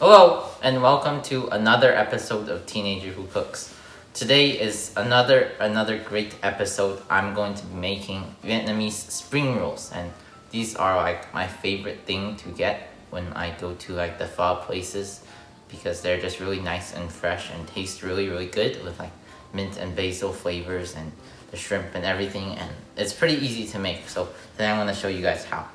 Hello, and welcome to another episode of Teenager Who Cooks. Today is another great episode. I'm going to be making Vietnamese spring rolls, and these are like my favorite thing to get when I go to like the pho places because they're just really nice and fresh and taste really good with like mint and basil flavors and the shrimp and everything, and it's pretty easy to make. So today I'm going to show you guys how.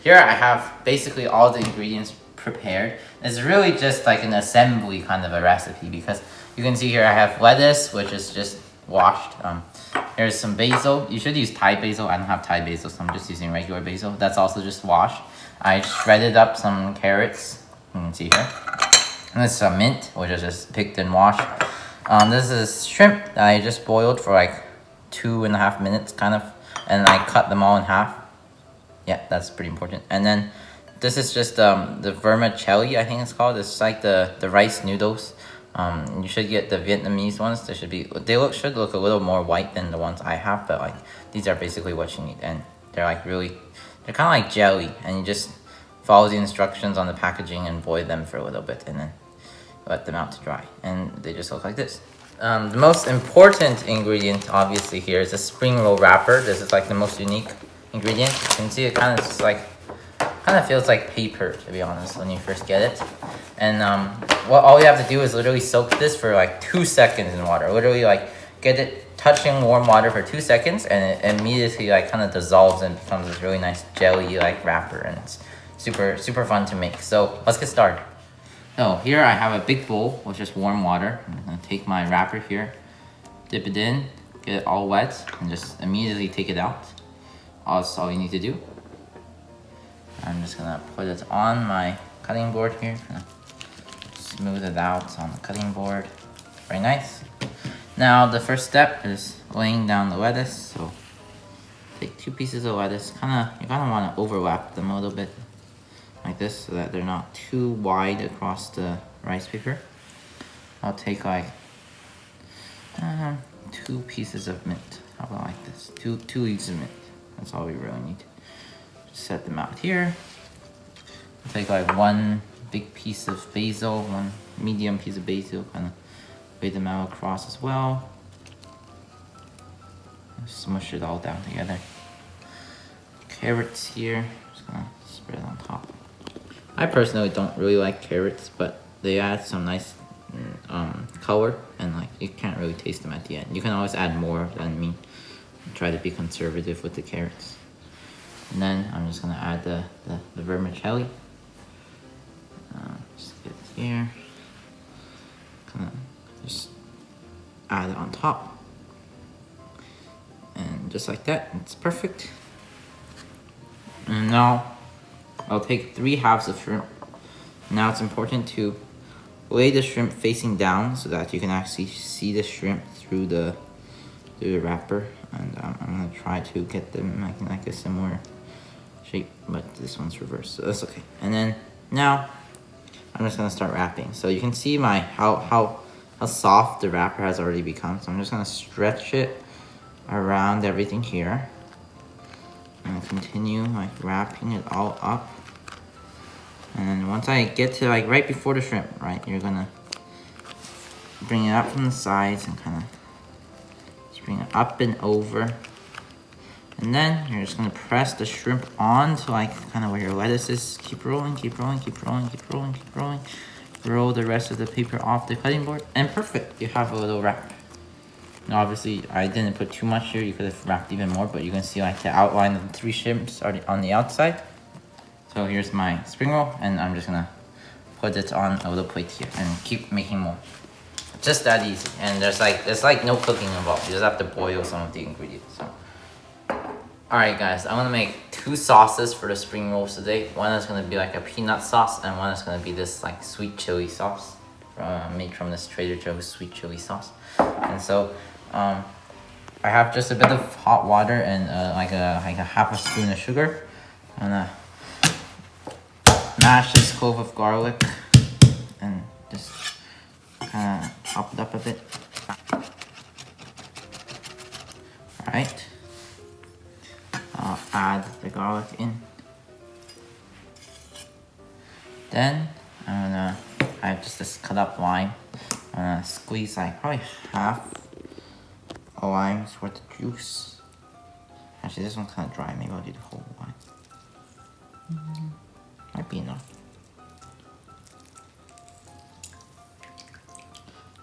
Here I have basically all the ingredients prepared. It's really just like an assembly kind of a recipe because you can see here I have lettuce, which is just washed. Here's some basil. You should use Thai basil. I don't have Thai basil, so I'm just using regular basil. That's also just washed. I shredded up some carrots. You can see here. And this is some mint, which is just picked and washed. This is shrimp that I just boiled for like 2.5 minutes, kind of, and I cut them all in half. Yeah, that's pretty important. And then this is just the vermicelli, I think it's called. It's like the rice noodles. You should get the Vietnamese ones. They should look a little more white than the ones I have, but like these are basically what you need, and they're kind of like jelly, and you just follow the instructions on the packaging and boil them for a little bit, and then let them out to dry, and they just look like this. The most important ingredient, obviously, here is a spring roll wrapper. This is like the most unique ingredient. You can see it kind of feels like paper, to be honest, when you first get it. And all you have to do is literally soak this for like 2 seconds in water. Literally like get it touching warm water for 2 seconds, and it immediately like kind of dissolves and becomes this really nice jelly like wrapper, and it's super fun to make. So let's get started. So here I have a big bowl with just warm water. I'm gonna take my wrapper here, dip it in, get it all wet, and just immediately take it out. That's all you need to do. I'm just gonna put it on my cutting board here. Smooth it out on the cutting board. Very nice. Now the first step is laying down the lettuce. So take 2 pieces of lettuce. You kind of want to overlap them a little bit, like this, so that they're not too wide across the rice paper. I'll take like 2 pieces of mint. How about like this? Two leaves of mint. That's all we really need. Just set them out here. I'll take like 1 big piece of basil, 1 medium piece of basil, kind of lay them out across as well. Smush it all down together. Carrots here, just gonna spread it on top. I personally don't really like carrots, but they add some nice color, and like you can't really taste them at the end. You can always add more than me. Try to be conservative with the carrots. And then I'm just gonna add the vermicelli. Just get it here. Kind of just add it on top. And just like that, it's perfect. And now I'll take 3 halves of shrimp. Now it's important to lay the shrimp facing down so that you can actually see the shrimp through the wrapper. And I'm gonna try to get them like a similar shape, but this one's reversed, so that's okay. And then now I'm just gonna start wrapping. So you can see how soft the wrapper has already become. So I'm just gonna stretch it around everything here and continue like wrapping it all up. And then once I get to like right before the shrimp, right, you're gonna bring it up from the sides and kind of bring it up and over. And then you're just gonna press the shrimp on to like kind of where your lettuce is. Keep rolling. Roll the rest of the paper off the cutting board, and perfect. You have a little wrap. Now obviously I didn't put too much here. You could have wrapped even more, but you can see like the outline of the 3 shrimps are on the outside. So here's my spring roll, and I'm just gonna put it on a little plate here and keep making more. Just that easy, and there's like no cooking involved. You just have to boil some of the ingredients. So. Alright guys, I'm gonna make 2 sauces for the spring rolls today. One is gonna be like a peanut sauce, and one is gonna be this like sweet chili sauce made from this Trader Joe's sweet chili sauce. And so I have just a bit of hot water and like a half a spoon of sugar. I'm gonna mash this clove of garlic and just kind of chop it up a bit. Alright. I'll add the garlic in. Then I'm mix this cut up lime. I'm gonna squeeze like probably half a lime's worth of juice. Actually, this one's kind of dry. Maybe I'll do the whole lime. Might be enough.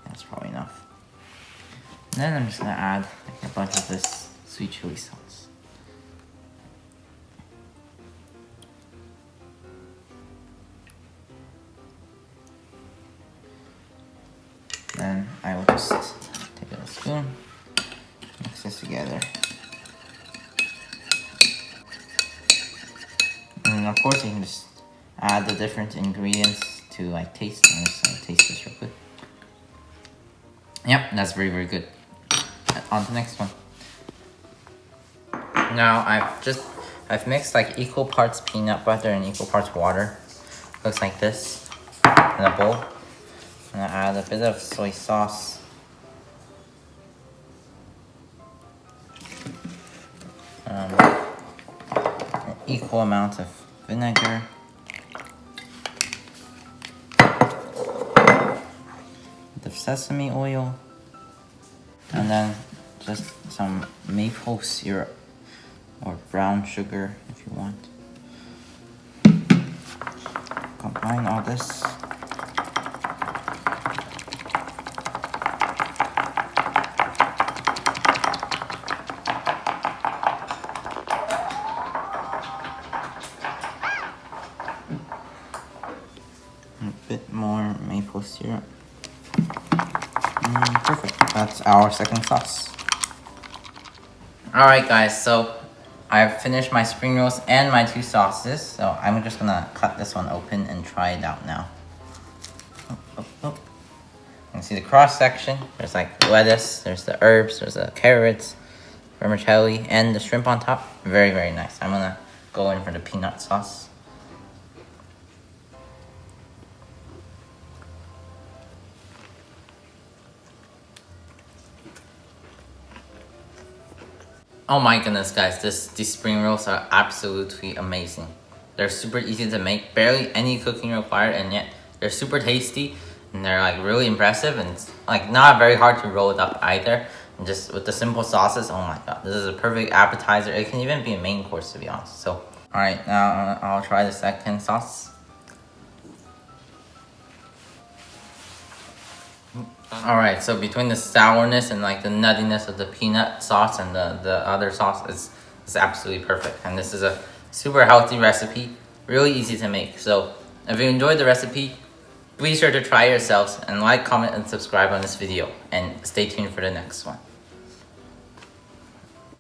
That's probably enough. And then I'm just gonna add like a bunch of this sweet chili sauce. Then I will just take a spoon, mix this together. And of course you can just add the different ingredients to like taste. I'm just gonna taste this real quick. Yep, that's very, very good. On to the next one. Now I've mixed like equal parts peanut butter and equal parts water. Looks like this in a bowl. I'm gonna add a bit of soy sauce. An equal amount of vinegar. The sesame oil. And then just some maple syrup or brown sugar if you want. Combine all this. A bit more maple syrup. Perfect. That's our second sauce. Alright guys, so I've finished my spring rolls and my two sauces. So I'm just gonna cut this one open and try it out now. You can see the cross section. There's like lettuce, there's the herbs, there's the carrots, vermicelli, and the shrimp on top. Very, very nice. I'm gonna go in for the peanut sauce. Oh my goodness guys, these spring rolls are absolutely amazing. They're super easy to make, barely any cooking required, and yet they're super tasty and they're like really impressive, and it's like not very hard to roll it up either. And just with the simple sauces, oh my god, this is a perfect appetizer. It can even be a main course to be honest. So alright, now I'll try the second sauce. Alright, so between the sourness and like the nuttiness of the peanut sauce and the other sauce is absolutely perfect. And this is a super healthy recipe, really easy to make. So if you enjoyed the recipe, be sure to try it yourselves and like, comment, and subscribe on this video. And stay tuned for the next one.